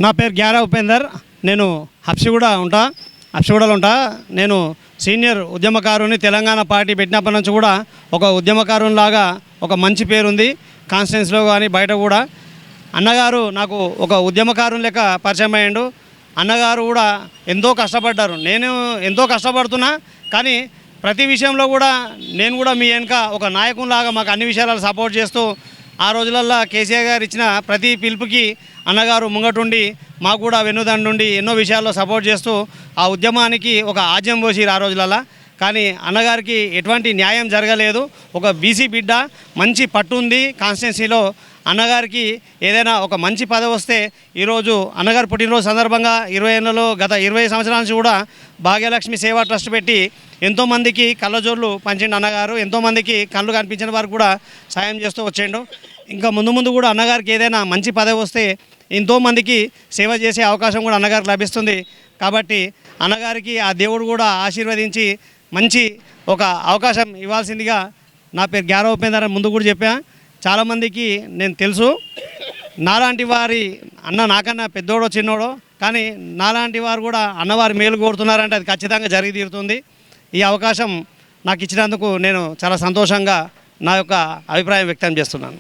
నా పేరు గ్యారా ఉపేందర్. నేను హబ్సిగూడలో ఉంటా. నేను సీనియర్ ఉద్యమకారుని. తెలంగాణ పార్టీ పెట్టినప్పటి నుంచి కూడా ఒక ఉద్యమకారునిలాగా ఒక మంచి పేరుంది కాన్స్టిట్యున్సీలో కానీ బయట కూడా. అన్నగారు నాకు ఒక ఉద్యమకారుని లెక్క పరిచయం అయ్యిండు. అన్నగారు కూడా ఎంతో కష్టపడ్డారు. నేను ఎంతో కష్టపడుతున్నా, కానీ ప్రతి విషయంలో కూడా నేను కూడా మీ వెనుక ఒక నాయకునిలాగా మాకు అన్ని విషయాలలో సపోర్ట్ చేస్తూ, ఆ రోజులల్లో కేసీఆర్ గారు ఇచ్చిన ప్రతి పిలుపుకి అన్నగారు ముంగటుండి మాకు కూడా వెన్నుదండుండి ఎన్నో విషయాల్లో సపోర్ట్ చేస్తూ ఆ ఉద్యమానికి ఒక ఆజ్యం పోసిరు ఆ రోజులల్లో. కానీ అన్నగారికి ఎటువంటి న్యాయం జరగలేదు. ఒక బీసీ బిడ్డ, మంచి పట్టు ఉంది కాన్స్టిట్యున్సీలో. అన్నగారికి ఏదైనా ఒక మంచి పదవి వస్తే, ఈరోజు అన్నగారు పుట్టినరోజు సందర్భంగా గత 20 సంవత్సరాల నుంచి కూడా భాగ్యలక్ష్మి సేవా ట్రస్ట్ పెట్టి ఎంతోమందికి కళ్ళజోళ్ళు పంచిండు అన్నగారు. ఎంతోమందికి కళ్ళు కనిపించిన వారికి కూడా సాయం చేస్తూ వచ్చిండు. ఇంకా ముందు కూడా అన్నగారికి ఏదైనా మంచి పదవి వస్తే ఎంతోమందికి సేవ చేసే అవకాశం కూడా అన్నగారికి లభిస్తుంది. కాబట్టి అన్నగారికి ఆ దేవుడు కూడా ఆశీర్వదించి మంచి ఒక అవకాశం ఇవ్వాల్సిందిగా. నా పేరు గ్యారా ఉపేందర్ అని ముందు కూడా చెప్పా. చాలామందికి నేను తెలుసు. నాలాంటి వారి అన్న నాకన్నా పెద్దోడో చిన్నోడో, కానీ నాలాంటి వారు కూడా అన్నవారి మేలు కోరుతున్నారంటే అది ఖచ్చితంగా జరిగి తీరుతుంది. ఈ అవకాశం నాకు ఇచ్చినందుకు నేను చాలా సంతోషంగా నా యొక్క అభిప్రాయం వ్యక్తం చేస్తున్నాను.